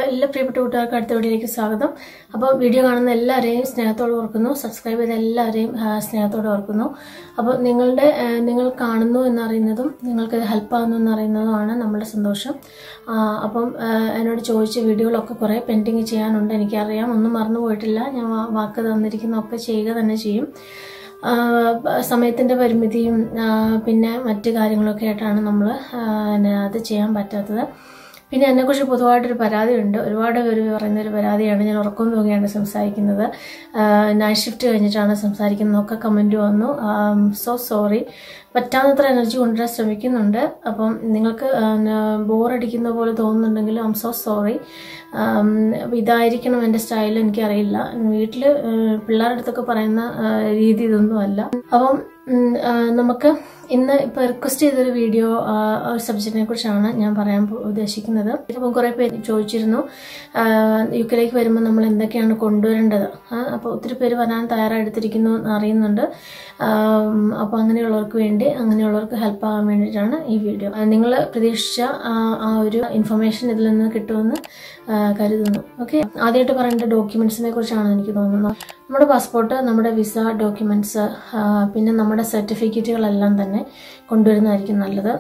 എല്ലാ പ്രിയപ്പെട്ട കൂട്ടുകാർക്ക് അടുത്ത വീഡിയോയിലേക്ക് സ്വാഗതം. അപ്പോൾ വീഡിയോ കാണുന്ന എല്ലാവരെയും സ്നേഹത്തോടെ ഓർക്കുന്നു, സബ്സ്ക്രൈബ് ചെയ്ത എല്ലാവരെയും സ്നേഹത്തോടെ ഓർക്കുന്നു. അപ്പോൾ നിങ്ങൾ കാണുന്നു എന്നറിയുന്നതും നിങ്ങൾക്ക് ഹെൽപ്പ് ആകുന്നു എന്നറിയുന്നതുമാണ് നമ്മുടെ സന്തോഷം. അപ്പം എന്നോട് ചോദിച്ച വീഡിയോകളൊക്കെ കുറേ പെൻഡിങ് ചെയ്യാനുണ്ട്, എനിക്കറിയാം. ഒന്നും മറന്നു പോയിട്ടില്ല. ഞാൻ വാക്ക് തന്നിരിക്കുന്നതൊക്കെ ചെയ്യുക തന്നെ ചെയ്യും. സമയത്തിൻ്റെ പരിമിതിയും പിന്നെ മറ്റു കാര്യങ്ങളൊക്കെ ആയിട്ടാണ് നമ്മൾ അത് ചെയ്യാൻ പറ്റാത്തത്. പിന്നെ എന്നെക്കുറിച്ച് പൊതുവായിട്ടൊരു പരാതിയുണ്ട്. ഒരുപാട് പേര് പറയുന്നൊരു പരാതിയാണ്, ഞാൻ ഉറക്കം തൂങ്ങിയാണ് സംസാരിക്കുന്നത്, നൈറ്റ് ഷിഫ്റ്റ് കഴിഞ്ഞിട്ടാണ് സംസാരിക്കുന്നതൊക്കെ കമൻറ്റ് വന്നു. So sorry. പറ്റാവുന്നത്ര എനർജി കൊണ്ടുവരാൻ ശ്രമിക്കുന്നുണ്ട്. അപ്പം നിങ്ങൾക്ക് ബോറടിക്കുന്ന പോലെ തോന്നുന്നുണ്ടെങ്കിൽ ഐ എം സോ സോറി. ഇതായിരിക്കണം എൻ്റെ സ്റ്റൈൽ, എനിക്കറിയില്ല. വീട്ടിൽ പിള്ളേരുടെ അടുത്തൊക്കെ പറയുന്ന രീതി ഇതൊന്നുമല്ല. അപ്പം നമുക്ക് ഇന്ന് ഇപ്പോൾ റിക്വസ്റ്റ് ചെയ്തൊരു വീഡിയോ ഒരു സബ്ജക്റ്റിനെ കുറിച്ചാണ് ഞാൻ പറയാൻ ഉദ്ദേശിക്കുന്നത്. അപ്പം കുറേ പേര് ചോദിച്ചിരുന്നു യുകെയിലേക്ക് വരുമ്പോൾ നമ്മൾ എന്തൊക്കെയാണ് കൊണ്ടുവരേണ്ടത്. അപ്പോൾ ഒത്തിരി പേര് വരാൻ തയ്യാറെടുത്തിരിക്കുന്നു അറിയുന്നുണ്ട്. അപ്പോൾ അങ്ങനെയുള്ളവർക്ക് ഹെൽപ്പ് ആകാൻ വേണ്ടിയിട്ടാണ് ഈ വീഡിയോ. നിങ്ങൾ പ്രതീക്ഷിച്ച ആ ഒരു ഇൻഫർമേഷൻ ഇതിൽ നിന്ന് കിട്ടുമെന്ന് കരുതുന്നു. ഓക്കെ, ആദ്യമായിട്ട് പറയേണ്ട ഡോക്യുമെന്റ്സിനെ കുറിച്ചാണ് എനിക്ക് തോന്നുന്നത്. നമ്മുടെ പാസ്പോർട്ട്, നമ്മുടെ വിസ ഡോക്യുമെന്റ്സ്, പിന്നെ നമ്മുടെ സർട്ടിഫിക്കറ്റുകളെല്ലാം തന്നെ കൊണ്ടുവരുന്നതായിരിക്കും നല്ലത്.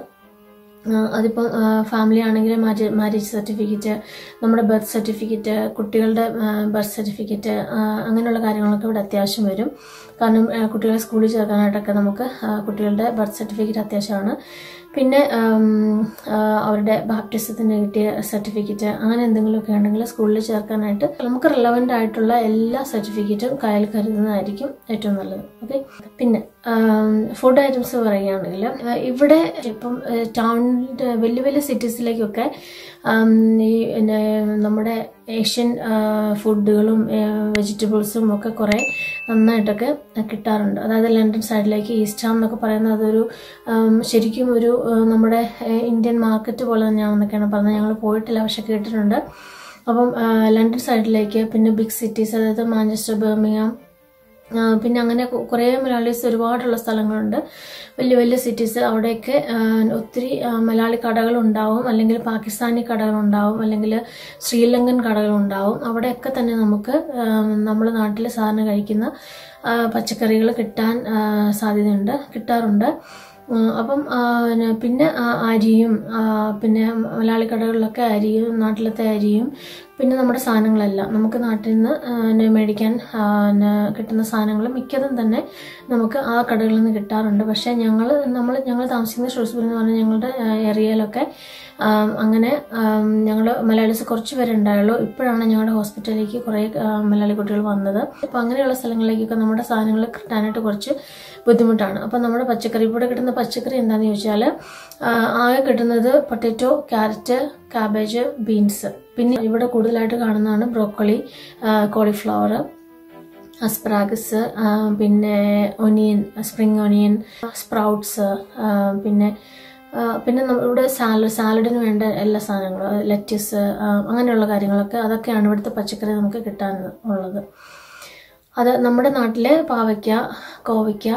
അതിപ്പോൾ ഫാമിലി ആണെങ്കിൽ മാരേജ് സർട്ടിഫിക്കറ്റ്, നമ്മുടെ ബർത്ത് സർട്ടിഫിക്കറ്റ്, കുട്ടികളുടെ ബർത്ത് സർട്ടിഫിക്കറ്റ്, അങ്ങനെയുള്ള കാര്യങ്ങളൊക്കെ ഇവിടെ അത്യാവശ്യം വരും. കാരണം കുട്ടികളെ സ്കൂളിൽ ചേർക്കാനായിട്ടൊക്കെ നമുക്ക് കുട്ടികളുടെ ബർത്ത് സർട്ടിഫിക്കറ്റ് അത്യാവശ്യമാണ്. പിന്നെ അവരുടെ ബാപ്റ്റിസത്തിന് കിട്ടിയ സർട്ടിഫിക്കറ്റ്, അങ്ങനെ എന്തെങ്കിലുമൊക്കെ ഉണ്ടെങ്കിൽ സ്കൂളിൽ ചേർക്കാനായിട്ട് നമുക്ക് റിലവൻ്റ് ആയിട്ടുള്ള എല്ലാ സർട്ടിഫിക്കറ്റും കയ്യിൽ കരുതുന്നതായിരിക്കും ഏറ്റവും നല്ലത്. ഓക്കെ, പിന്നെ ഫുഡ് ഐറ്റംസ് പറയുകയാണെങ്കിൽ ഇവിടെ ഇപ്പം ടൗണിൻ്റെ വലിയ വലിയ സിറ്റീസിലേക്കൊക്കെ ഈ നമ്മുടെ ഏഷ്യൻ ഫുഡുകളും വെജിറ്റബിൾസും ഒക്കെ കുറേ നന്നായിട്ടൊക്കെ കിട്ടാറുണ്ട്. അതായത് ലണ്ടൻ സൈഡിലേക്ക് ഈസ്റ്റ് ഹാം എന്നൊക്കെ പറയുന്നത് അതൊരു ശരിക്കും ഒരു നമ്മുടെ ഇന്ത്യൻ മാർക്കറ്റ് പോലെ തന്നെയാണെന്നൊക്കെയാണ് പറഞ്ഞത്. ഞങ്ങൾ പോയിട്ടില്ല, പക്ഷെ കേട്ടിട്ടുണ്ട്. അപ്പം ലണ്ടൻ സൈഡിലേക്ക്, പിന്നെ ബിഗ് സിറ്റീസ്, അതായത് മാഞ്ചസ്റ്റർ, ബർമിംഗ്ഹാം, പിന്നെ അങ്ങനെ കുറേ മലയാളീസ് ഒരുപാടുള്ള സ്ഥലങ്ങളുണ്ട്, വലിയ വലിയ സിറ്റീസ്. അവിടെയൊക്കെ ഒത്തിരി മലയാളി കടകളുണ്ടാവും, അല്ലെങ്കിൽ പാകിസ്ഥാനി കടകളുണ്ടാവും, അല്ലെങ്കിൽ ശ്രീലങ്കൻ കടകളുണ്ടാവും. അവിടെയൊക്കെ തന്നെ നമുക്ക് നമ്മുടെ നാട്ടിൽ സാധാരണ കഴിക്കുന്ന പച്ചക്കറികൾ കിട്ടാറുണ്ട്. അപ്പം പിന്നെ അരിയും, പിന്നെ മലയാളി കടകളിലൊക്കെ അരിയും, നാട്ടിലത്തെ അരിയും, പിന്നെ നമ്മുടെ സാധനങ്ങളെല്ലാം നമുക്ക് നാട്ടിൽ നിന്ന് മേടിക്കാൻ കിട്ടുന്ന സാധനങ്ങൾ മിക്കതും തന്നെ നമുക്ക് ആ കടകളിൽ നിന്ന് കിട്ടാറുണ്ട്. പക്ഷേ ഞങ്ങൾ താമസിക്കുന്ന ഷൂസ്ബറി എന്ന് പറഞ്ഞാൽ ഞങ്ങളുടെ ഏരിയയിലൊക്കെ അങ്ങനെ ഞങ്ങൾ മലയാളീസ് കുറച്ച് പേരുണ്ടായുള്ളൂ. ഇപ്പോഴാണ് ഞങ്ങളുടെ ഹോസ്പിറ്റലിലേക്ക് കുറേ മലയാളി കുട്ടികൾ വന്നത്. അപ്പോൾ അങ്ങനെയുള്ള സ്ഥലങ്ങളിലേക്കൊക്കെ നമ്മുടെ സാധനങ്ങൾ കിട്ടാനായിട്ട് കുറച്ച് ബുദ്ധിമുട്ടാണ്. അപ്പം നമ്മുടെ പച്ചക്കറി, ഇവിടെ കിട്ടുന്ന പച്ചക്കറി എന്താണെന്ന് ചോദിച്ചാൽ ആകെ കിട്ടുന്നത് പൊട്ടറ്റോ, ക്യാരറ്റ്, കാബേജ്, ബീൻസ്. പിന്നെ ഇവിടെ കൂടുതലായിട്ട് കാണുന്നതാണ് ബ്രോക്കോളി, കോളിഫ്ലവർ, അസ്പ്രാഗസ്, പിന്നെ ഒനിയൻ, സ്പ്രിംഗ് ഒനിയൻ, സ്പ്രൗട്ട്സ്, പിന്നെ ഇവിടെ സാലഡിന് വേണ്ട എല്ലാ സാധനങ്ങളും, ലെറ്റസ്, അങ്ങനെയുള്ള കാര്യങ്ങളൊക്കെ, അതൊക്കെയാണ് ഇവിടുത്തെ പച്ചക്കറി നമുക്ക് കിട്ടാനുള്ളത്. അത് നമ്മുടെ നാട്ടിലെ പാവയ്ക്ക, കോവയ്ക്ക,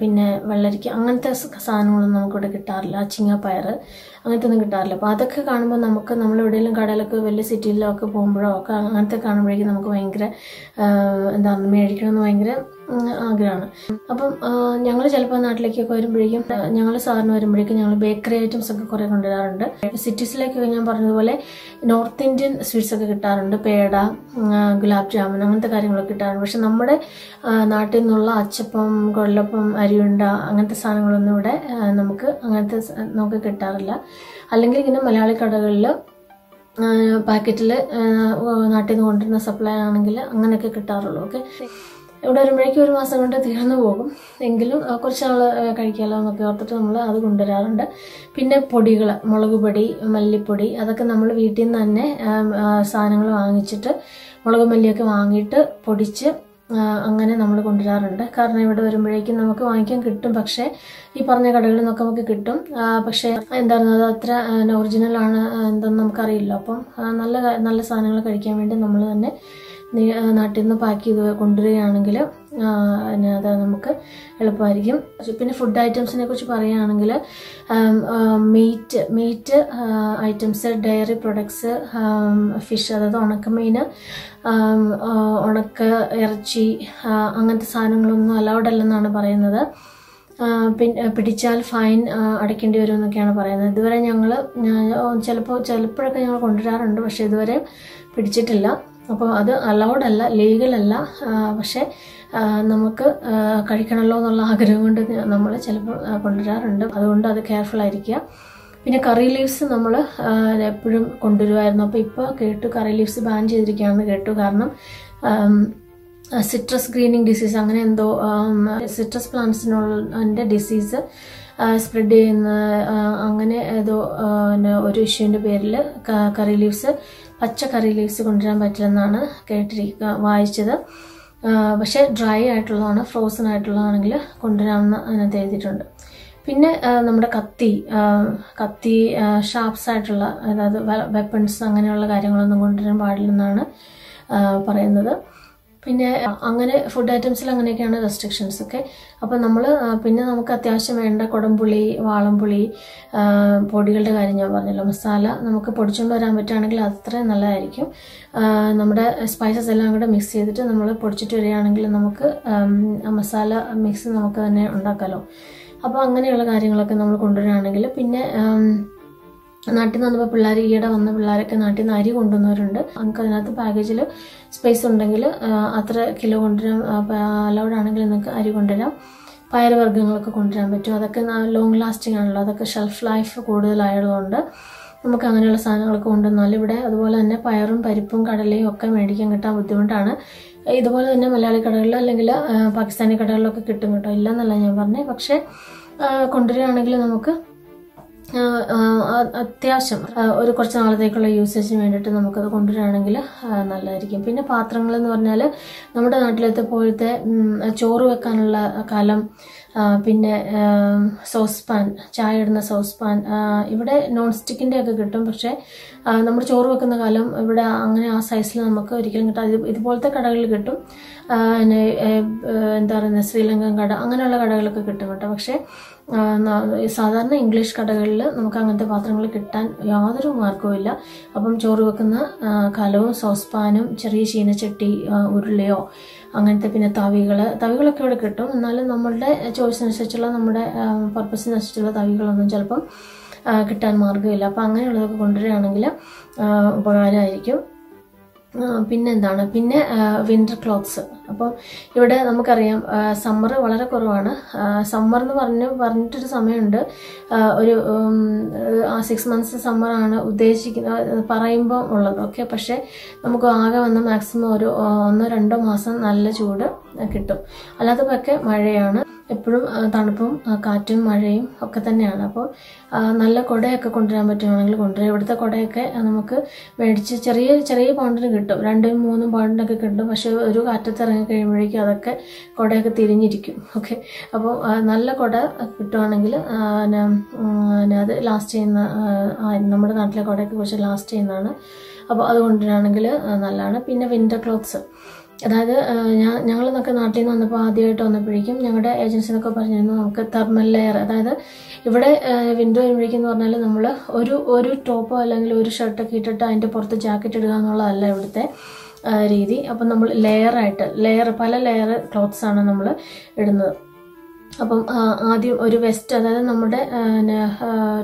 പിന്നെ വെള്ളരിക്ക, അങ്ങനത്തെ സാധനങ്ങളൊന്നും നമുക്കിവിടെ കിട്ടാറില്ല. അച്ചിങ്ങപ്പയർ, അങ്ങനത്തെ ഒന്നും കിട്ടാറില്ല. അപ്പോൾ അതൊക്കെ കാണുമ്പോൾ നമ്മളെവിടെയെങ്കിലും കടയിലൊക്കെ വലിയ സിറ്റിയിലൊക്കെ പോകുമ്പോഴോ ഒക്കെ അങ്ങനത്തെ കാണുമ്പോഴേക്കും നമുക്ക് ഭയങ്കര മേടിക്കണമെന്ന് ഭയങ്കര ആഗ്രഹമാണ്. അപ്പം ഞങ്ങൾ ചിലപ്പോൾ നാട്ടിലേക്കൊക്കെ വരുമ്പോഴേക്കും ഞങ്ങൾ ബേക്കറി ഐറ്റംസ് ഒക്കെ കുറേ കൊണ്ടുവരാറുണ്ട്. സിറ്റീസിലേക്കൊക്കെ ഞാൻ പറഞ്ഞതുപോലെ നോർത്ത് ഇന്ത്യൻ സ്വീറ്റ്സ് ഒക്കെ കിട്ടാറുണ്ട്, പേട, ഗുലാബ് ജാമുൻ, അങ്ങനത്തെ കാര്യങ്ങളൊക്കെ കിട്ടാറുണ്ട്. പക്ഷെ നമ്മുടെ നാട്ടിൽ നിന്നുള്ള അച്ചപ്പം, കൊള്ളപ്പം, അരിയുണ്ട, അങ്ങനത്തെ സാധനങ്ങളൊന്നും ഇവിടെ നമുക്ക് കിട്ടാറില്ല. അല്ലെങ്കിൽ ഇങ്ങനെ മലയാളി കടകളിൽ പാക്കറ്റിൽ നാട്ടിൽ നിന്ന് കൊണ്ടുവരുന്ന സപ്ലൈ ആണെങ്കിൽ അങ്ങനെയൊക്കെ കിട്ടാറുള്ളൂ. ഓക്കെ, ഇവിടെ വരുമ്പോഴേക്കും ഒരു മാസം കൊണ്ട് തീർന്നു പോകും. എങ്കിലും കുറച്ചാൾ കഴിക്കാമല്ലോ എന്നൊക്കെ ഓർത്തിട്ട് നമ്മൾ അത് കൊണ്ടുവരാറുണ്ട്. പിന്നെ പൊടികൾ, മുളക് പൊടി, മല്ലിപ്പൊടി, അതൊക്കെ നമ്മൾ വീട്ടിൽ നിന്ന് തന്നെ സാധനങ്ങൾ വാങ്ങിച്ചിട്ട്, മുളക് മല്ലിയൊക്കെ വാങ്ങിയിട്ട് പൊടിച്ച് അങ്ങനെ നമ്മൾ കൊണ്ടുവരാറുണ്ട്. കാരണം ഇവിടെ വരുമ്പോഴേക്കും നമുക്ക് വാങ്ങിക്കാൻ കിട്ടും, പക്ഷേ ഈ പറഞ്ഞ കടകളിൽ നിന്നൊക്കെ നമുക്ക് കിട്ടും. പക്ഷേ എന്താണ് അത് അത്ര ഒറിജിനലാണ് എന്തെന്ന് നമുക്കറിയില്ല. അപ്പം നല്ല സാധനങ്ങൾ കഴിക്കാൻ വേണ്ടി നമ്മൾ തന്നെ നാട്ടിൽ നിന്ന് പാക്ക് ചെയ്ത് കൊണ്ടുവരികയാണെങ്കിൽ അത് നമുക്ക് എളുപ്പമായിരിക്കും. പിന്നെ ഫുഡ് ഐറ്റംസിനെ കുറിച്ച് പറയുകയാണെങ്കിൽ meat items, diary products, fish അതായത് ഉണക്കമീൻ, ഉണക്ക ഇറച്ചി അങ്ങനത്തെ സാധനങ്ങളൊന്നും അലൗഡ് അല്ലെന്നാണ് പറയുന്നത്. പിന്നെ പിടിച്ചാൽ ഫൈൻ അടയ്ക്കേണ്ടി വരും എന്നൊക്കെയാണ് പറയുന്നത്. ഇതുവരെ ഞങ്ങൾ ചിലപ്പോഴൊക്കെ ഞങ്ങൾ കൊണ്ടുവരാറുണ്ട്, പക്ഷെ ഇതുവരെ പിടിച്ചിട്ടില്ല. അപ്പോൾ അത് അലൗഡ് അല്ല, ലീഗൽ അല്ല. പക്ഷെ നമുക്ക് കഴിക്കണമല്ലോ എന്നുള്ള ആഗ്രഹം കൊണ്ട് നമ്മൾ ചിലപ്പോൾ കൊണ്ടുവരാറുണ്ട്. അതുകൊണ്ട് അത് കെയർഫുൾ ആയിരിക്കുക. പിന്നെ കറി ലീവ്സ് നമ്മൾ എപ്പോഴും കൊണ്ടുവരുമായിരുന്നു. അപ്പോൾ ഇപ്പോൾ കേട്ടു കറി ലീവ്സ് ബാൻ ചെയ്തിരിക്കുകയാണെന്ന് കേട്ടു. കാരണം സിട്രസ് ഗ്രീനിങ് ഡിസീസ് അങ്ങനെ എന്തോ സിട്രസ് പ്ലാന്റ്സിനുള്ള ഡിസീസ് സ്പ്രെഡ് ചെയ്യുന്ന അങ്ങനെ ഏതോ ഒരു ഇഷ്യൂവിൻ്റെ പേരിൽ കറി ലീവ്സ്, പച്ച കറി ലീവ്സ് കൊണ്ടുവരാൻ പറ്റില്ലെന്നാണ് വായിച്ചത്. പക്ഷേ ഡ്രൈ ആയിട്ടുള്ളതാണ്, ഫ്രോസൺ ആയിട്ടുള്ളതാണെങ്കിൽ കൊണ്ടുവരാമെന്ന് അതിനകത്ത് എഴുതിയിട്ടുണ്ട്. പിന്നെ നമ്മുടെ കത്തി ഷാർപ്സ് ആയിട്ടുള്ള അതായത് വെപ്പൺസ് അങ്ങനെയുള്ള കാര്യങ്ങളൊന്നും കൊണ്ടുവരാൻ പാടില്ലെന്നാണ് പറയുന്നത്. പിന്നെ അങ്ങനെ ഫുഡ് ഐറ്റംസിൽ അങ്ങനെയൊക്കെയാണ് റെസ്ട്രിക്ഷൻസ് ഒക്കെ. അപ്പം പിന്നെ നമുക്ക് അത്യാവശ്യം വേണ്ട കുടംപുളി, വാളംപുളി, പൊടികളുടെ കാര്യം ഞാൻ പറഞ്ഞല്ലോ, മസാല നമുക്ക് പൊടിച്ചുകൊണ്ട് വരാൻ പറ്റുകയാണെങ്കിൽ അത്രയും നല്ലതായിരിക്കും. നമ്മുടെ സ്പൈസസ് എല്ലാം കൂടെ മിക്സ് ചെയ്തിട്ട് നമ്മൾ പൊടിച്ചിട്ട് വരികയാണെങ്കിൽ നമുക്ക് മസാല മിക്സ് നമുക്ക് തന്നെ ഉണ്ടാക്കാമല്ലോ. അപ്പോൾ അങ്ങനെയുള്ള കാര്യങ്ങളൊക്കെ നമ്മൾ കൊണ്ടുവരികയാണെങ്കിൽ പിന്നെ നാട്ടിൽ നിന്ന് വന്നപ്പോൾ ഈയിടെ വന്ന പിള്ളേരൊക്കെ നാട്ടിൽ നിന്ന് അരി കൊണ്ടുവന്നവരുണ്ട്. നമുക്ക് അതിനകത്ത് പാക്കേജിൽ സ്പേസ് ഉണ്ടെങ്കിൽ അത്ര കിലോ കൊണ്ടുവരാൻ അലൗഡ് ആണെങ്കിൽ നിങ്ങൾക്ക് അരി കൊണ്ടുവരാം. പയറുവർഗ്ഗങ്ങളൊക്കെ കൊണ്ടുവരാൻ പറ്റും. അതൊക്കെ ലോങ് ലാസ്റ്റിംഗ് ആണല്ലോ, അതൊക്കെ ഷെൽഫ് ലൈഫ് കൂടുതലായതുകൊണ്ട് നമുക്ക് അങ്ങനെയുള്ള സാധനങ്ങളൊക്കെ കൊണ്ടുവന്നാൽ ഇവിടെ അതുപോലെ തന്നെ പയറും പരിപ്പും കടലയും ഒക്കെ മേടിക്കാൻ കിട്ടാൻ ബുദ്ധിമുട്ടാണ്. ഇതുപോലെ തന്നെ മലയാളി കടകളിലോ അല്ലെങ്കിൽ പാകിസ്ഥാനി കടകളിലൊക്കെ കിട്ടും കേട്ടോ, ഇല്ലെന്നല്ല ഞാൻ പറഞ്ഞത്. പക്ഷേ കൊണ്ടുവരികയാണെങ്കിൽ നമുക്ക് അത്യാവശ്യം ഒരു കുറച്ച് നാളത്തേക്കുള്ള യൂസേജിന് വേണ്ടിയിട്ട് നമുക്കത് കൊണ്ടുവരികയാണെങ്കിൽ നല്ലതായിരിക്കും. പിന്നെ പാത്രങ്ങൾ എന്ന് പറഞ്ഞാൽ നമ്മുടെ നാട്ടിലത്തെ പോലത്തെ ചോറ് വെക്കാനുള്ള കലം, പിന്നെ സോസ് പാൻ, ചായ ഇടുന്ന സോസ് പാൻ, ഇവിടെ നോൺ സ്റ്റിക്കിൻ്റെ ഒക്കെ കിട്ടും. പക്ഷേ നമ്മൾ ചോറ് വെക്കുന്ന കലം ഇവിടെ അങ്ങനെ ആ സൈസിൽ നമുക്ക് ഒരിക്കലും കിട്ടാം. ഇതുപോലത്തെ കടകളിൽ കിട്ടും. എന്താ പറയുന്നത്, ശ്രീലങ്കൻ കട അങ്ങനെയുള്ള കടകളൊക്കെ കിട്ടും കേട്ടോ. പക്ഷേ സാധാരണ ഇംഗ്ലീഷ് കടകളിൽ നമുക്ക് അങ്ങനത്തെ പാത്രങ്ങൾ കിട്ടാൻ യാതൊരു മാർഗവുമില്ല. അപ്പം ചോറ് വെക്കുന്ന കലവും സോസ് പാനും ചെറിയ ചീനച്ചട്ടി, ഉരുളിയോ അങ്ങനത്തെ, പിന്നെ തവികളൊക്കെ ഇവിടെ കിട്ടും. എന്നാലും നമ്മളുടെ ചോയ്സിനനുസരിച്ചുള്ള നമ്മുടെ പർപ്പസിനനുസരിച്ചുള്ള തവികളൊന്നും ചിലപ്പം കിട്ടാൻ മാർഗമില്ല. അപ്പം അങ്ങനെയുള്ളതൊക്കെ കൊണ്ടുവരികയാണെങ്കിൽ ഉപകാരമായിരിക്കും. പിന്നെന്താണ്, പിന്നെ വിൻ്റർ ക്ലോത്ത്സ്. അപ്പം ഇവിടെ നമുക്കറിയാം സമ്മർ വളരെ കുറവാണ്. സമ്മർ എന്ന് പറഞ്ഞിട്ടൊരു സമയമുണ്ട്, ഒരു 6 months സമ്മറാണ് ഉദ്ദേശിക്കുന്നത് പറയുമ്പോൾ ഉള്ളത്. ഓക്കെ, പക്ഷേ നമുക്ക് ആകെ വന്ന മാക്സിമം ഒരു 1-2 മാസം നല്ല ചൂട് കിട്ടും. അല്ലാത്തതൊക്കെ മഴയാണ്, എപ്പോഴും തണുപ്പും കാറ്റും മഴയും ഒക്കെ തന്നെയാണ്. അപ്പോൾ നല്ല കുടയൊക്കെ കൊണ്ടുവരാൻ പറ്റുകയാണെങ്കിൽ കൊണ്ടുവരാം. ഇവിടുത്തെ കുടയൊക്കെ നമുക്ക് മേടിച്ച് ചെറിയ പൗണ്ടിന് കിട്ടും, 2-3 പൗണ്ടിനൊക്കെ കിട്ടും. പക്ഷെ ഒരു കാറ്റത്ത് ഇറങ്ങി കഴിയുമ്പോഴേക്കും അതൊക്കെ കുടയൊക്കെ തിരിഞ്ഞിരിക്കും. ഓക്കെ, അപ്പോൾ നല്ല കുട കിട്ടുവാണെങ്കിൽ അത് ലാസ്റ്റ് ചെയ്യുന്ന, നമ്മുടെ നാട്ടിലെ കുടയൊക്കെ കുറച്ച് ലാസ്റ്റ് ചെയ്യുന്നതാണ്. അപ്പോൾ അത് കൊണ്ടുവരികയാണെങ്കിൽ നല്ലതാണ്. പിന്നെ വിൻ്റർ ക്ലോത്ത്സ്, അതായത് ഞങ്ങളെന്നൊക്കെ നാട്ടിൽ നിന്ന് വന്നപ്പോൾ ആദ്യമായിട്ട് വന്നപ്പോഴേക്കും ഞങ്ങളുടെ ഏജൻസിന്നൊക്കെ പറഞ്ഞിരുന്നു നമുക്ക് തെർമൽ ലെയർ, അതായത് ഇവിടെ വിൻ്റർ വരുമ്പോഴേക്കെന്ന് പറഞ്ഞാൽ നമ്മൾ ഒരു ടോപ്പോ അല്ലെങ്കിൽ ഒരു ഷർട്ടൊക്കെ ഇട്ടിട്ട് അതിൻ്റെ പുറത്ത് ജാക്കറ്റ് ഇടുക എന്നുള്ളതല്ല ഇവിടുത്തെ രീതി. അപ്പം നമ്മൾ പല ലെയർ ക്ലോത്ത്സാണ് നമ്മൾ ഇടുന്നത്. അപ്പം ആദ്യം ഒരു വെസ്റ്റ്, അതായത് നമ്മുടെ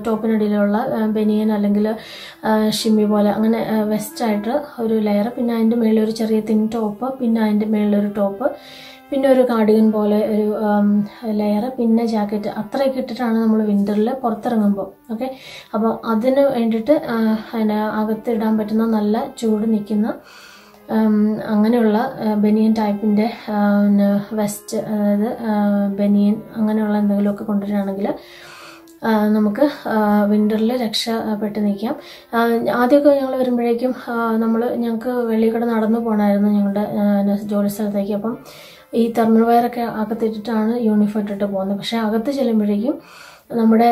ടോപ്പിനടിയിലുള്ള ബനിയൻ അല്ലെങ്കിൽ ഷിമ്മി പോലെ അങ്ങനെ വെസ്റ്റായിട്ട് ഒരു ലെയർ, പിന്നെ അതിൻ്റെ മുകളിൽ ഒരു ചെറിയ തിൻ ടോപ്പ്, പിന്നെ അതിൻ്റെ മുകളിലൊരു ടോപ്പ്, പിന്നെ ഒരു കാർഡിഗൻ പോലെ ഒരു ലെയർ, പിന്നെ ജാക്കറ്റ്, അത്രയൊക്കെ ഇട്ടിട്ടാണ് നമ്മൾ വിൻ്ററിൽ പുറത്തിറങ്ങുമ്പോൾ. ഓക്കെ, അപ്പോൾ അതിന് വേണ്ടിയിട്ട് അകത്ത് ഇടാൻ പറ്റുന്ന നല്ല ചൂട് നിൽക്കുന്ന അങ്ങനെയുള്ള ബനിയൻ ടൈപ്പിൻ്റെ വെസ്റ്റ്, അതായത് ബനിയൻ അങ്ങനെയുള്ള എന്തെങ്കിലുമൊക്കെ കൊണ്ടുവരികയാണെങ്കിൽ നമുക്ക് വിൻ്ററിൽ രക്ഷപ്പെട്ട് നിൽക്കാം. ആദ്യമൊക്കെ ഞങ്ങൾ വരുമ്പോഴേക്കും ഞങ്ങൾക്ക് വെളിയിൽ നടന്നു പോകണമായിരുന്നു ഞങ്ങളുടെ ജോലി സ്ഥലത്തേക്ക്. അപ്പം ഈ തെർമൽ വയറൊക്കെ അകത്തിട്ടിട്ടാണ് യൂണിഫോം ഇട്ടിട്ട് പോകുന്നത്. പക്ഷേ അകത്ത് ചെല്ലുമ്പോഴേക്കും നമ്മുടെ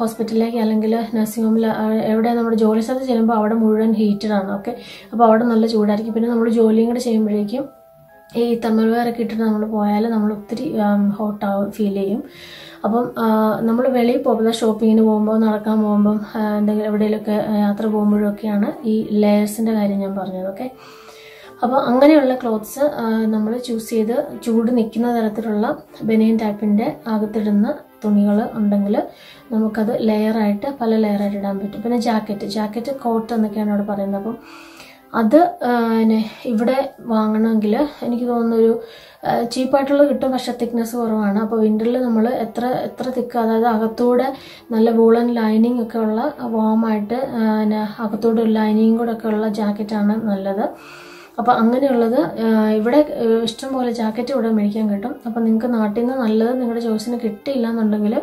ഹോസ്പിറ്റലിലേക്ക് അല്ലെങ്കിൽ നഴ്സിംഗ് ഹോമിൽ എവിടെ നമ്മുടെ ജോലി സ്ഥലത്ത് ചെല്ലുമ്പോൾ അവിടെ മുഴുവൻ ഹീറ്റഡാണ്. ഓക്കെ, അപ്പോൾ അവിടെ നല്ല ചൂടായിരിക്കും. പിന്നെ നമ്മൾ ജോലിയും കൂടെ ചെയ്യുമ്പോഴേക്കും ഈ തെർമൽ വെയർ ഒക്കെ ഇട്ടിട്ട് നമ്മൾ പോയാൽ നമ്മൾ ഒത്തിരി ഹോട്ടാവും ഫീൽ ചെയ്യും. അപ്പം നമ്മൾ വെളിയിൽ പോകുമ്പോൾ ഷോപ്പിങ്ങിന് പോകുമ്പോൾ നടക്കാൻ പോകുമ്പം എന്തെങ്കിലും എവിടെയെങ്കിലുമൊക്കെ യാത്ര പോകുമ്പോഴൊക്കെയാണ് ഈ ലെയേഴ്സിൻ്റെ കാര്യം ഞാൻ പറഞ്ഞത്. ഓക്കെ, അപ്പോൾ അങ്ങനെയുള്ള ക്ലോത്ത്സ് നമ്മൾ ചൂസ് ചെയ്ത് ചൂട് നിൽക്കുന്ന തരത്തിലുള്ള ബനിയൻ ടൈപ്പിൻ്റെ അകത്തിടുന്ന തുണികൾ ഉണ്ടെങ്കിൽ നമുക്കത് ലെയറായിട്ട് പല ലെയറായിട്ട് ഇടാൻ പറ്റും. പിന്നെ ജാക്കറ്റ് കോട്ട് എന്നൊക്കെയാണ് അവിടെ പറയുന്നത്. അപ്പം അത് ഇവിടെ വാങ്ങണമെങ്കിൽ എനിക്ക് തോന്നുന്നൊരു ചീപ്പായിട്ടുള്ളത് കിട്ടും, പക്ഷെ തിക്നെസ് കുറവാണ്. അപ്പോൾ വിൻ്ററിൽ നമ്മൾ എത്ര തിക്ക്, അതായത് അകത്തൂടെ നല്ല വൂളൻ ലൈനിങ് ഒക്കെ ഉള്ള വാമായിട്ട് അകത്തൂടെ ഒരു ലൈനിങ് കൂടെ ഒക്കെ ഉള്ള ജാക്കറ്റാണ് നല്ലത്. അപ്പോൾ അങ്ങനെയുള്ളത് ഇവിടെ ഇഷ്ടംപോലെ ജാക്കറ്റ് ഇവിടെ മേടിക്കാൻ കിട്ടും. അപ്പോൾ നിങ്ങൾക്ക് നാട്ടിൽ നിന്ന് നല്ലത് നിങ്ങളുടെ ചോയ്സിന് കിട്ടിയില്ല എന്നുണ്ടെങ്കിൽ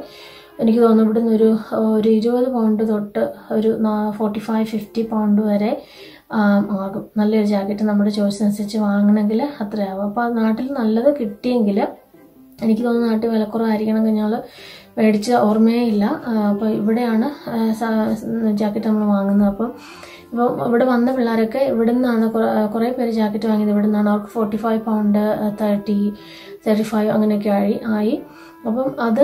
എനിക്ക് തോന്നുന്നു ഇവിടുന്ന് ഒരു 20 പൗണ്ട് തൊട്ട് ഒരു 45-50 പൗണ്ട് വരെ ആകും നല്ലൊരു ജാക്കറ്റ് നമ്മുടെ ചോയ്സിനനുസരിച്ച് വാങ്ങണമെങ്കിൽ അത്രയാകും. അപ്പോൾ നാട്ടിൽ നല്ലത് കിട്ടിയെങ്കിൽ എനിക്ക് തോന്നുന്നു നാട്ടിൽ വിലക്കുറവായിരിക്കണം, ഞങ്ങൾ മേടിച്ച ഓർമ്മയേ ഇല്ല. അപ്പോൾ ഇവിടെയാണ് ജാക്കറ്റ് നമ്മൾ വാങ്ങുന്നത്. അപ്പോൾ ഇവിടെ വന്ന പിള്ളേരൊക്കെ ഇവിടെ നിന്നാണ് കുറേ പേര് ജാക്കറ്റ് വാങ്ങിയത്. ഇവിടെ നിന്നാണ്. അവർക്ക് 45 പൗണ്ട് 30-35 അങ്ങനെയൊക്കെ ആയി. അപ്പം അത്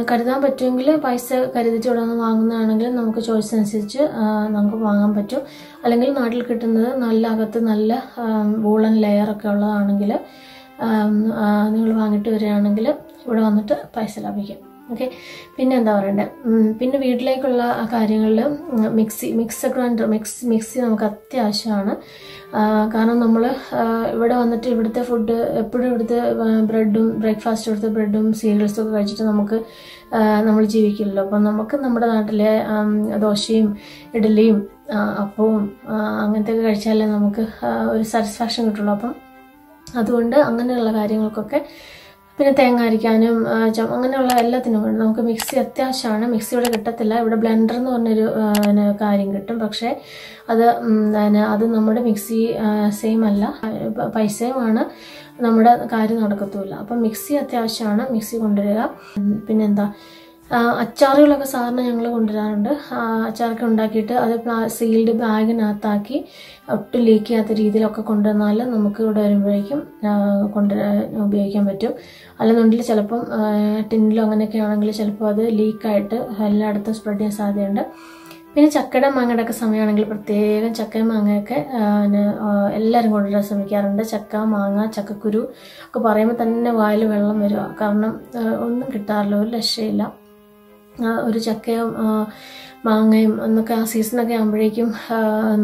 കരുതാൻ പറ്റുമെങ്കിൽ പൈസ കരുതിച്ച് ഇവിടെ നിന്ന് വാങ്ങുന്നതാണെങ്കിൽ നമുക്ക് ചോയ്സ് അനുസരിച്ച് നമുക്ക് വാങ്ങാൻ പറ്റും. അല്ലെങ്കിൽ നാട്ടിൽ കിട്ടുന്നത് നല്ല അകത്ത് നല്ല വൂളൻ ലെയറൊക്കെ ഉള്ളതാണെങ്കിൽ നിങ്ങൾ വാങ്ങിയിട്ട് വരികയാണെങ്കിൽ ഇവിടെ വന്നിട്ട് പൈസ ലാഭിക്കാം. ഓക്കെ, പിന്നെ എന്താ പറയണ്ടേ, പിന്നെ വീട്ടിലേക്കുള്ള കാര്യങ്ങളിൽ മിക്സി നമുക്ക് അത്യാവശ്യമാണ്. കാരണം നമ്മൾ ഇവിടെ വന്നിട്ട് ഇവിടുത്തെ ഫുഡ് എപ്പോഴും ഇവിടുത്തെ ബ്രേക്ക്ഫാസ്റ്റ് ഇവിടുത്തെ ബ്രെഡും സീരിയൽസും ഒക്കെ കഴിച്ചിട്ട് നമ്മൾ ജീവിക്കില്ലല്ലോ. അപ്പം നമുക്ക് നമ്മുടെ നാട്ടിലെ ദോശയും ഇഡലിയും അപ്പവും അങ്ങനത്തെയൊക്കെ കഴിച്ചാലേ നമുക്ക് ഒരു സാറ്റിസ്ഫാക്ഷൻ കിട്ടുള്ളൂ. അപ്പം അതുകൊണ്ട് അങ്ങനെയുള്ള കാര്യങ്ങൾക്കൊക്കെ, പിന്നെ തേങ്ങ അരിക്കാനും അങ്ങനെയുള്ള എല്ലാത്തിനും വേണ്ടി നമുക്ക് മിക്സി അത്യാവശ്യമാണ്. മിക്സി ഇവിടെ കിട്ടത്തില്ല. ഇവിടെ ബ്ലെൻഡർ എന്ന് പറഞ്ഞൊരു കാര്യം കിട്ടും, പക്ഷേ അത് നമ്മുടെ മിക്സി സെയിം അല്ല, പൈസയുമാണ്, നമ്മുടെ കാര്യം നടക്കത്തുമില്ല. അപ്പം മിക്സി അത്യാവശ്യമാണ്, മിക്സി കൊണ്ടുവരിക. പിന്നെന്താ, അച്ചാറുകളൊക്കെ സാധാരണ ഞങ്ങൾ കൊണ്ടുവരാറുണ്ട്. അച്ചാറൊക്കെ ഉണ്ടാക്കിയിട്ട് അത് സീൽഡ് ബാഗിനകത്താക്കി ഒട്ടും ലീക്ക് ചെയ്യാത്ത രീതിയിലൊക്കെ കൊണ്ടുവന്നാൽ നമുക്ക് ഇവിടെ വരുമ്പോഴേക്കും ഉപയോഗിക്കാൻ പറ്റും. അല്ലെന്നുണ്ടെങ്കിൽ ചിലപ്പം ടിന്നിലോ അങ്ങനെയൊക്കെ ആണെങ്കിൽ ചിലപ്പോൾ അത് ലീക്കായിട്ട് എല്ലായിടത്തും സ്പ്രെഡ് ചെയ്യാൻ സാധ്യതയുണ്ട്. പിന്നെ ചക്കയുടെ മാങ്ങയുടെ ഒക്കെ സമയമാണെങ്കിൽ പ്രത്യേകം ചക്കയും മാങ്ങയൊക്കെ എല്ലാവരും കൊണ്ടുവരാൻ ശ്രമിക്കാറുണ്ട്. ചക്ക, മാങ്ങ, ചക്കക്കുരു ഒക്കെ പറയുമ്പോൾ തന്നെ വായിൽ വെള്ളം വരിക. കാരണം ഒന്നും കിട്ടാറില്ല, ഒരു രക്ഷയില്ല. ഒരു ചക്കയും മാങ്ങയും എന്നൊക്കെ ആ സീസണൊക്കെ ആകുമ്പോഴേക്കും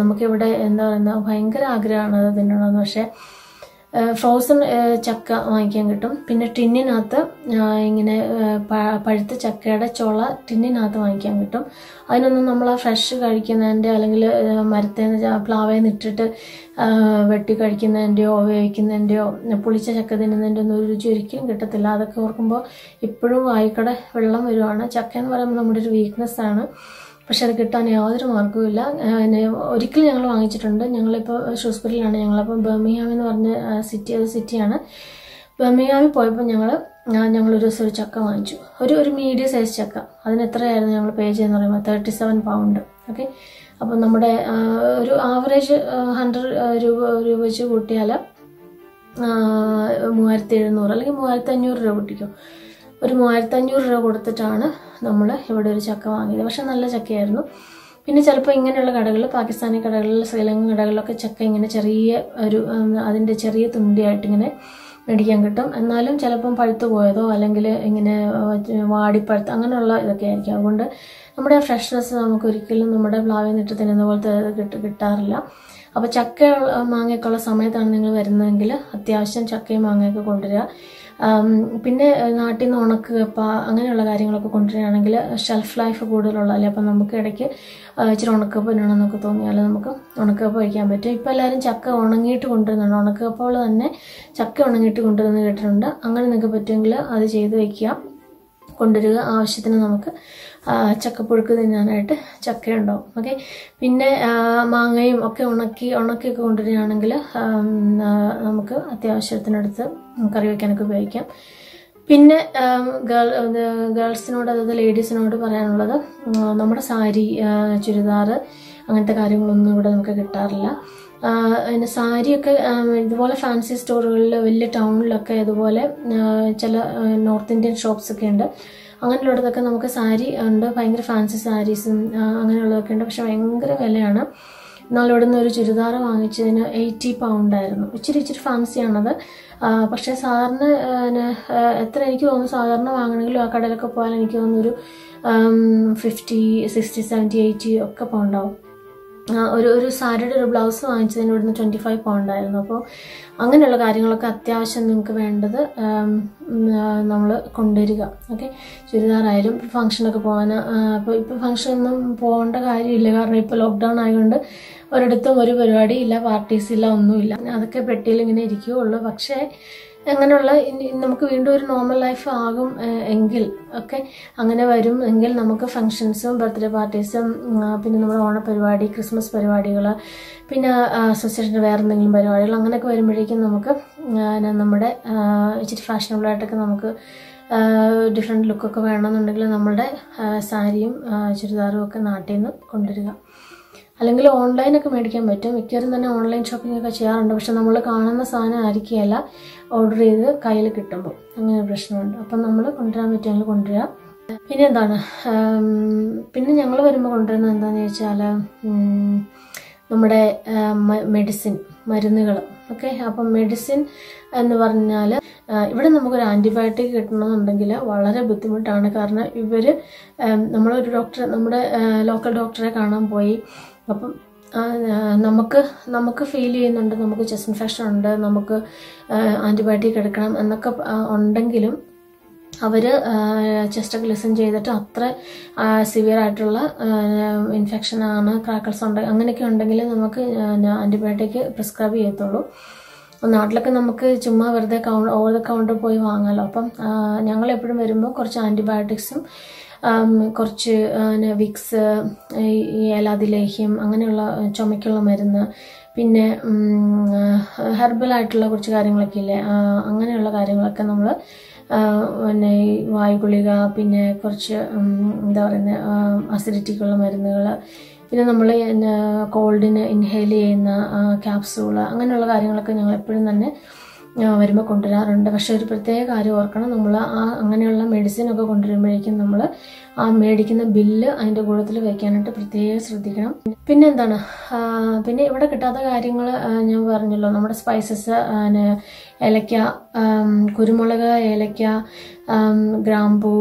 നമുക്കിവിടെ എന്താ പറയുക ഭയങ്കര ആഗ്രഹമാണ് അത് തിന്നണമെന്ന്. പക്ഷേ ഫ്രോസൺ ചക്ക വാങ്ങിക്കാൻ കിട്ടും. പിന്നെ ടിന്നിനകത്ത് ഇങ്ങനെ പഴുത്ത ചക്കയുടെ ചുള ടിന്നിനകത്ത് വാങ്ങിക്കാൻ കിട്ടും. അതിനൊന്നും നമ്മൾ ആ ഫ്രഷ് കഴിക്കുന്നതിൻ്റെ അല്ലെങ്കിൽ മരത്തേന്ന് പ്ലാവേന്ന് ഇട്ടിട്ട് വെട്ടി കഴിക്കുന്നതിൻ്റെയോ വേവിക്കുന്നതിൻ്റെയോ പുളിച്ച ചക്ക തിന്നുന്നതിൻ്റെ ഒന്നും ഒരു രുചി ഒരിക്കലും കിട്ടത്തില്ല. അതൊക്കെ ഓർക്കുമ്പോൾ ഇപ്പോഴും വായിക്കടെ വെള്ളം വരുവാണ്. ചക്ക എന്ന് പറയുമ്പോൾ നമ്മുടെ ഒരു വീക്ക്നെസ്സാണ്, പക്ഷെ അത് കിട്ടാൻ യാതൊരു മാർഗ്ഗവുമില്ല. ഒരിക്കലും ഞങ്ങൾ വാങ്ങിച്ചിട്ടുണ്ട്. ഞങ്ങളിപ്പോൾ ഷൂസ്ബറിയിലാണ്. ഞങ്ങളപ്പോൾ ബർമിംഗ്ഹാം എന്ന് പറഞ്ഞ സിറ്റിയാണ്. ബർമിംഗ്ഹാമിൽ പോയപ്പോൾ ഞങ്ങളൊരു ദിവസം ഒരു ചക്ക വാങ്ങിച്ചു, ഒരു മീഡിയം സൈസ് ചക്ക. അതിന് എത്രയായിരുന്നു ഞങ്ങൾ പേ ചെയ്തെന്ന് പറയുമ്പോൾ 37 പൗണ്ട്. ഓക്കെ, അപ്പം നമ്മുടെ ഒരു ആവറേജ് 100 രൂപ വെച്ച് കൂട്ടിയാൽ 3700 അല്ലെങ്കിൽ 3500 രൂപ കൂട്ടിക്കും. ഒരു 3500 രൂപ കൊടുത്തിട്ടാണ് നമ്മൾ ഇവിടെ ഒരു ചക്ക വാങ്ങിയത്. പക്ഷെ നല്ല ചക്കയായിരുന്നു. പിന്നെ ചിലപ്പോൾ ഇങ്ങനെയുള്ള കടകൾ, പാകിസ്ഥാനി കടകളിൽ, ശ്രീലങ്കൻ കടകളിലൊക്കെ ചക്ക ഇങ്ങനെ ചെറിയ അതിൻ്റെ ചെറിയ തുണ്ടിയായിട്ട് ഇങ്ങനെ മേടിക്കാൻ കിട്ടും. എന്നാലും ചിലപ്പം പഴുത്തു പോയതോ അല്ലെങ്കിൽ ഇങ്ങനെ വാടിപ്പഴുത്ത് അങ്ങനെയുള്ള ഇതൊക്കെ ആയിരിക്കും. അതുകൊണ്ട് നമ്മുടെ ഫ്രഷ്നെസ് നമുക്ക് ഒരിക്കലും നമ്മുടെ പ്ലാവിൽ നിന്നിട്ട് തിന്നുന്ന പോലത്തെ കിട്ടാറില്ല. അപ്പോൾ ചക്ക മാങ്ങയൊക്കെ ഉള്ള സമയത്താണ് നിങ്ങൾ വരുന്നതെങ്കിൽ അത്യാവശ്യം ചക്കയും മാങ്ങയൊക്കെ കൊണ്ടുവരിക. പിന്നെ നാട്ടിൽ നിന്ന് ഉണക്ക് കപ്പ അങ്ങനെയുള്ള കാര്യങ്ങളൊക്കെ കൊണ്ടുവരികയാണെങ്കിൽ ഷെൽഫ് ലൈഫ് കൂടുതലുള്ള അല്ലേ. അപ്പം നമുക്ക് ഇടയ്ക്ക് ഇച്ചിരി ഉണക്കപ്പ് ഇടണമെന്നൊക്കെ തോന്നിയാൽ നമുക്ക് ഉണക്കപ്പ് കഴിക്കാൻ പറ്റും. ഇപ്പോൾ എല്ലാവരും ചക്ക ഉണങ്ങിയിട്ട് കൊണ്ടുവരുന്നുണ്ട്. ഉണക്കപ്പകൾ തന്നെ ചക്ക ഉണങ്ങിയിട്ട് കൊണ്ടുവരുന്നത് കേട്ടിട്ടുണ്ട്. അങ്ങനെ നിങ്ങൾക്ക് പറ്റുമെങ്കിൽ അത് ചെയ്ത് വയ്ക്കുക, കൊണ്ടുവരിക. ആവശ്യത്തിന് നമുക്ക് ചക്കപ്പുഴുക്ക് തിന്നാനായിട്ട് ചക്കയുണ്ടാവും. ഓക്കെ, പിന്നെ മാങ്ങയും ഒക്കെ ഉണക്കിയൊക്കെ കൊണ്ടുവരികയാണെങ്കിൽ നമുക്ക് അത്യാവശ്യത്തിനടുത്ത് കറി വയ്ക്കാനൊക്കെ ഉപയോഗിക്കാം. പിന്നെ ഗേൾസിനോട്, അതായത് ലേഡീസിനോട് പറയാനുള്ളത്, നമ്മുടെ സാരി, ചുരിദാർ, അങ്ങനത്തെ കാര്യങ്ങളൊന്നും ഇവിടെ നമുക്ക് കിട്ടാറില്ല. പിന്നെ സാരിയൊക്കെ ഇതുപോലെ ഫാൻസി സ്റ്റോറുകളിൽ, വലിയ ടൗണിലൊക്കെ ഇതുപോലെ ചില നോർത്ത് ഇന്ത്യൻ ഷോപ്സ് ഒക്കെ ഉണ്ട്. അങ്ങനെയുള്ളതൊക്കെ നമുക്ക് സാരി ഉണ്ട്, ഭയങ്കര ഫാൻസി സാരീസും അങ്ങനെയുള്ളതൊക്കെ ഉണ്ട്. പക്ഷെ ഭയങ്കര വിലയാണ്. എന്നാൽ ഇവിടെ നിന്ന് ഒരു ചുരിദാർ വാങ്ങിച്ചതിന് 80 പൗണ്ടായിരുന്നു. ഇച്ചിരി ഫാൻസിയാണത്. പക്ഷേ സാധാരണ എത്ര എനിക്ക് തോന്നുന്നു, സാധാരണ വാങ്ങണമെങ്കിലും ആ കടയിലൊക്കെ പോയാൽ എനിക്ക് തോന്നുന്നു ഒരു 50, 60, 70, 80 ഒക്കെ പൗണ്ടാവും. ഒരു സാരിയുടെ ഒരു ബ്ലൗസ് വാങ്ങിച്ചതിന് ഇവിടുന്ന് 25 പൗണ്ടായിരുന്നു. അപ്പോൾ അങ്ങനെയുള്ള കാര്യങ്ങളൊക്കെ അത്യാവശ്യം നിങ്ങൾക്ക് വേണ്ടത് നമ്മൾ കൊണ്ടുവരിക. ഓക്കെ, ചുരിദാറായാലും ഫംഗ്ഷനൊക്കെ പോകാൻ, ഇപ്പോൾ ഫംഗ്ഷനൊന്നും പോകേണ്ട കാര്യമില്ല, കാരണം ഇപ്പോൾ ലോക്ക്ഡൗൺ ആയതുകൊണ്ട് ഒരിടത്തും ഒരു പരിപാടി ഇല്ല, പാർട്ടീസ് ഇല്ല, ഒന്നുമില്ല. അതൊക്കെ പെട്ടിയിൽ ഇങ്ങനെ ഇരിക്കുകയുള്ളൂ. പക്ഷേ അങ്ങനെയുള്ള നമുക്ക് വീണ്ടും ഒരു നോർമൽ ലൈഫ് ആകും എങ്കിൽ, ഒക്കെ അങ്ങനെ വരും എങ്കിൽ നമുക്ക് ഫംഗ്ഷൻസും ബർത്ത്ഡേ പാർട്ടീസും പിന്നെ നമ്മുടെ ഓണപരിപാടി, ക്രിസ്മസ് പരിപാടികൾ, പിന്നെ അസോസിയേഷൻ്റെ വേറെ എന്തെങ്കിലും പരിപാടികൾ, അങ്ങനെയൊക്കെ വരുമ്പോഴേക്കും നമുക്ക് നമ്മുടെ ഇച്ചിരി ഫാഷനബിളായിട്ടൊക്കെ നമുക്ക് ഡിഫറെൻറ്റ് ലുക്കൊക്കെ വേണമെന്നുണ്ടെങ്കിൽ നമ്മളുടെ സാരിയും ചുരിദാറും ഒക്കെ നാട്ടിൽ നിന്ന് കൊണ്ടുവരിക. അല്ലെങ്കിൽ ഓൺലൈനൊക്കെ മേടിക്കാൻ പറ്റും. മിക്കവരും തന്നെ ഓൺലൈൻ ഷോപ്പിംഗ് ഒക്കെ ചെയ്യാറുണ്ട്. പക്ഷെ നമ്മൾ കാണുന്ന സാധനം ആയിരിക്കുകയല്ല ഓർഡർ ചെയ്ത് കയ്യിൽ കിട്ടുമ്പോൾ, അങ്ങനെ പ്രശ്നമുണ്ട്. അപ്പം നമ്മൾ കൊണ്ടുവരാൻ പറ്റുമെങ്കിൽ കൊണ്ടുവരിക. പിന്നെ എന്താണ്, പിന്നെ ഞങ്ങൾ വരുമ്പോൾ കൊണ്ടുവരുന്നത് എന്താണെന്ന് ചോദിച്ചാൽ നമ്മുടെ മെഡിസിൻ, മരുന്നുകൾ. ഓക്കെ, അപ്പം മെഡിസിൻ എന്ന് പറഞ്ഞാൽ ഇവിടെ നമുക്കൊരു ആൻറ്റിബയോട്ടിക് കിട്ടണമെന്നുണ്ടെങ്കിൽ വളരെ ബുദ്ധിമുട്ടാണ്. കാരണം നമ്മളൊരു ഡോക്ടറെ, നമ്മുടെ ലോക്കൽ ഡോക്ടറെ കാണാൻ പോയി. അപ്പം നമുക്ക് ഫീൽ ചെയ്യുന്നുണ്ട്, നമുക്ക് ചെസ്റ്റ് ഇൻഫെക്ഷൻ ഉണ്ട്, നമുക്ക് ആൻറ്റിബയോട്ടിക് എടുക്കണം എന്നൊക്കെ ഉണ്ടെങ്കിലും അവർ ചെസ്റ്റൊക്കെ ലിസൺ ചെയ്തിട്ട് അത്ര സിവിയർ ആയിട്ടുള്ള ഇൻഫെക്ഷനാണ്, ക്രാക്കിൾസ് ഉണ്ട്, അങ്ങനെയൊക്കെ ഉണ്ടെങ്കിൽ നമുക്ക് ആൻറ്റിബയോട്ടിക് പ്രിസ്ക്രൈബ് ചെയ്യത്തുള്ളൂ. നാട്ടിലൊക്കെ നമുക്ക് ചുമ്മാ വെറുതെ ഓവർ ദ കൗണ്ടർ പോയി വാങ്ങാമല്ലോ. അപ്പം ഞങ്ങളെപ്പോഴും വരുമ്പോൾ കുറച്ച് ആൻറ്റിബയോട്ടിക്സും കുറച്ച് വിക്സ്, ഏലാതിലേഹ്യം, അങ്ങനെയുള്ള ചുമയ്ക്കുള്ള മരുന്ന്, പിന്നെ ഹെർബലായിട്ടുള്ള കുറച്ച് കാര്യങ്ങളൊക്കെ ഇല്ലേ, അങ്ങനെയുള്ള കാര്യങ്ങളൊക്കെ നമ്മൾ പിന്നെ വായുഗുളിക, പിന്നെ കുറച്ച് എന്താ പറയുന്നത് അസിഡിറ്റിക്കുള്ള മരുന്നുകൾ, പിന്നെ നമ്മൾ കോൾഡിന് ഇൻഹെയിൽ ചെയ്യുന്ന ക്യാപ്സൂള്, അങ്ങനെയുള്ള കാര്യങ്ങളൊക്കെ ഞങ്ങൾ എപ്പോഴും തന്നെ വരുമ്പോൾ കൊണ്ടുവരാറുണ്ട്. പക്ഷെ ഒരു പ്രത്യേക കാര്യം ഓർക്കണം, നമ്മൾ അങ്ങനെയുള്ള മെഡിസിനൊക്കെ കൊണ്ടുവരുമ്പോഴേക്കും നമ്മൾ ആ മേടിക്കുന്ന ബില്ല് അതിൻ്റെ കൂട്ടത്തിൽ വയ്ക്കാനായിട്ട് പ്രത്യേകം ശ്രദ്ധിക്കണം. പിന്നെ എന്താണ്, പിന്നെ ഇവിടെ കിട്ടാത്ത കാര്യങ്ങൾ ഞാൻ പറഞ്ഞല്ലോ, നമ്മുടെ സ്പൈസസ്, ഏലക്ക, കുരുമുളക്, ഏലക്ക, ഗ്രാമ്പൂ,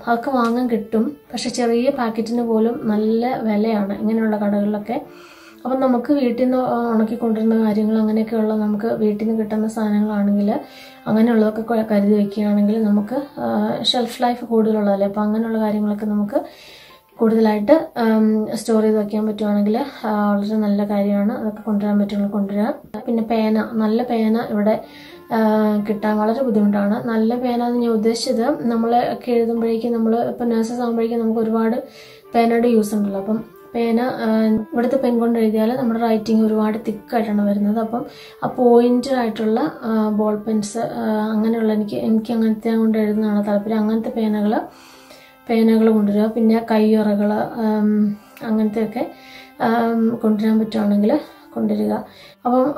അതൊക്കെ വാങ്ങാൻ കിട്ടും. പക്ഷെ ചെറിയ പാക്കറ്റിന് പോലും നല്ല വിലയാണ് ഇങ്ങനെയുള്ള കടകളിലൊക്കെ. അപ്പം നമുക്ക് വീട്ടിൽ നിന്ന് ഉണക്കിക്കൊണ്ടിരുന്ന കാര്യങ്ങൾ, അങ്ങനെയൊക്കെയുള്ള നമുക്ക് വീട്ടിൽ നിന്ന് കിട്ടുന്ന സാധനങ്ങളാണെങ്കിൽ അങ്ങനെയുള്ളതൊക്കെ കരുതി വയ്ക്കുകയാണെങ്കിൽ നമുക്ക് ഷെൽഫ് ലൈഫ് കൂടുതലുള്ളതല്ലേ. അപ്പം അങ്ങനെയുള്ള കാര്യങ്ങളൊക്കെ നമുക്ക് കൂടുതലായിട്ട് സ്റ്റോർ ചെയ്ത് വയ്ക്കാൻ പറ്റുവാണെങ്കിൽ വളരെ നല്ല കാര്യമാണ്. അതൊക്കെ കൊണ്ടുവരാൻ പറ്റുമെങ്കിൽ കൊണ്ടുവരാം. പിന്നെ പേന, നല്ല പേന ഇവിടെ കിട്ടാൻ വളരെ ബുദ്ധിമുട്ടാണ്. നല്ല പേന എന്ന് ഞാൻ ഉദ്ദേശിച്ചത്, നമ്മളൊക്കെ എഴുതുമ്പോഴേക്കും, നമ്മൾ ഇപ്പം നഴ്സസ് ആകുമ്പോഴേക്കും നമുക്ക് ഒരുപാട് പേനയുടെ യൂസ് ഉണ്ടല്ലോ. അപ്പം പേന ഇവിടുത്തെ പെൻ കൊണ്ട് എഴുതിയാൽ നമ്മുടെ റൈറ്റിംഗ് ഒരുപാട് തിക്കായിട്ടാണ് വരുന്നത്. അപ്പം ആ പോയിന്റഡ് ആയിട്ടുള്ള ബോൾ പെൻസ്, അങ്ങനെയുള്ള എനിക്ക് അങ്ങനത്തെ കൊണ്ട് എഴുതുന്നതാണ് താല്പര്യം. അങ്ങനത്തെ പേനകൾ കൊണ്ടുവരിക. പിന്നെ കയ്യുറകൾ, അങ്ങനത്തെയൊക്കെ കൊണ്ടുവരാൻ പറ്റുവാണെങ്കിൽ കൊണ്ടുവരിക. അപ്പം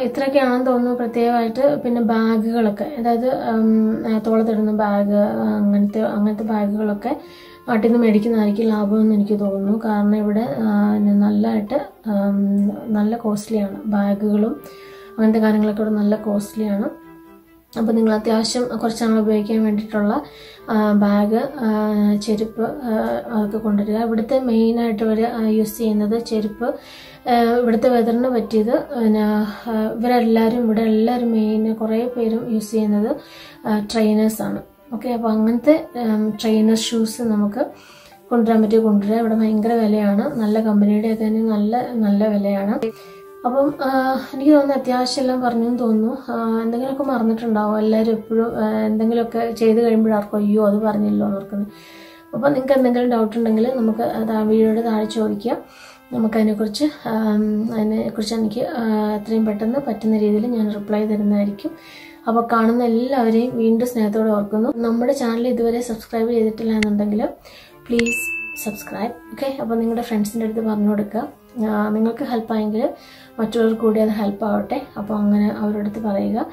ഇത്രയൊക്കെയാണെന്ന് തോന്നുന്നു പ്രത്യേകമായിട്ട്. പിന്നെ ബാഗുകളൊക്കെ, അതായത് തോളത്തിടുന്ന ബാഗ്, അങ്ങനത്തെ ബാഗുകളൊക്കെ നാട്ടിൽ നിന്ന് മേടിക്കുന്നതായിരിക്കും ലാഭമെന്ന് എനിക്ക് തോന്നുന്നു. കാരണം ഇവിടെ നല്ല കോസ്റ്റ്ലിയാണ് ബാഗുകളും അങ്ങനത്തെ കാര്യങ്ങളൊക്കെ ഇവിടെ നല്ല കോസ്റ്റ്ലിയാണ്. അപ്പോൾ നിങ്ങൾ അത്യാവശ്യം കുറച്ച് നാൾ ഉപയോഗിക്കാൻ വേണ്ടിയിട്ടുള്ള ബാഗ്, ചെരുപ്പ് അതൊക്കെ കൊണ്ടുവരിക. ഇവിടുത്തെ മെയിനായിട്ട് ഇവർ യൂസ് ചെയ്യുന്നത് ചെരുപ്പ്, ഇവിടുത്തെ വെതറിന് പറ്റിയത്. പിന്നെ ഇവിടെ എല്ലാവരും മെയിൻ കുറേ പേരും യൂസ് ചെയ്യുന്നത് ട്രെയിനേഴ്സാണ്. ഓക്കെ, അപ്പോൾ അങ്ങനത്തെ ട്രെയിനർ ഷൂസ് നമുക്ക് കൊണ്ടുവരാൻ പറ്റിയ കൊണ്ടുവരിക. ഇവിടെ ഭയങ്കര വിലയാണ്, നല്ല കമ്പനിയുടെയൊക്കെ തന്നെ നല്ല വിലയാണ്. അപ്പം എനിക്ക് തോന്നുന്നു അത്യാവശ്യം എല്ലാം പറഞ്ഞെന്ന് തോന്നുന്നു. എന്തെങ്കിലുമൊക്കെ മറന്നിട്ടുണ്ടാവും എല്ലാവരും. എപ്പോഴും എന്തെങ്കിലുമൊക്കെ ചെയ്ത് കഴിയുമ്പോഴാർക്കും അയ്യോ അത് പറഞ്ഞില്ലോ എന്ന് ഓർക്കുന്നത്. അപ്പം നിങ്ങൾക്ക് എന്തെങ്കിലും ഡൗട്ട് ഉണ്ടെങ്കിൽ നമുക്ക് വീഡിയോയുടെ താഴെ ചോദിക്കാം. നമുക്കതിനെക്കുറിച്ച് എനിക്ക് എത്രയും പെട്ടെന്ന് പറ്റുന്ന രീതിയിൽ ഞാൻ റിപ്ലൈ തരുന്നതായിരിക്കും. അപ്പോൾ കാണുന്ന എല്ലാവരെയും വീണ്ടും സ്നേഹത്തോടെ ഓർക്കുന്നു. നമ്മുടെ ചാനൽ ഇതുവരെ സബ്സ്ക്രൈബ് ചെയ്തിട്ടില്ല എന്നുണ്ടെങ്കിൽ പ്ലീസ് സബ്സ്ക്രൈബ്. ഓക്കെ, അപ്പോൾ നിങ്ങളുടെ ഫ്രണ്ട്സിൻ്റെ അടുത്ത് പറഞ്ഞു കൊടുക്കുക. നിങ്ങൾക്ക് ഹെൽപ്പായെങ്കിൽ മറ്റുള്ളവർക്ക് കൂടി അത് ഹെൽപ്പ് ആവട്ടെ. അപ്പോൾ അങ്ങനെ അവരുടെ അടുത്ത് പറയുക,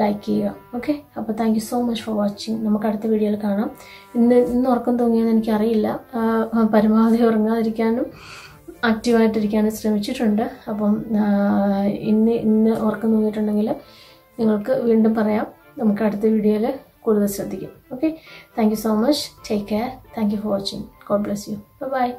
ലൈക്ക് ചെയ്യുക. ഓക്കെ, അപ്പോൾ thank you so much for watching. നമുക്ക് അടുത്ത വീഡിയോയിൽ കാണാം. ഇന്ന് ഉറക്കം തൂങ്ങിയെന്ന് എനിക്കറിയില്ല. പരമാവധി ഉറങ്ങാതിരിക്കാനും ആക്റ്റീവായിട്ടിരിക്കാനും ശ്രമിച്ചിട്ടുണ്ട്. അപ്പം ഇന്ന് ഉറക്കം തൂങ്ങിയിട്ടുണ്ടെങ്കിൽ നിങ്ങൾക്ക് വീണ്ടും പറയാം. നമുക്ക് അടുത്ത വീഡിയോയിൽ കൂടുതൽ ശ്രദ്ധിക്കും. Okay, thank you so much. Take care. Thank you for watching. God bless you. By.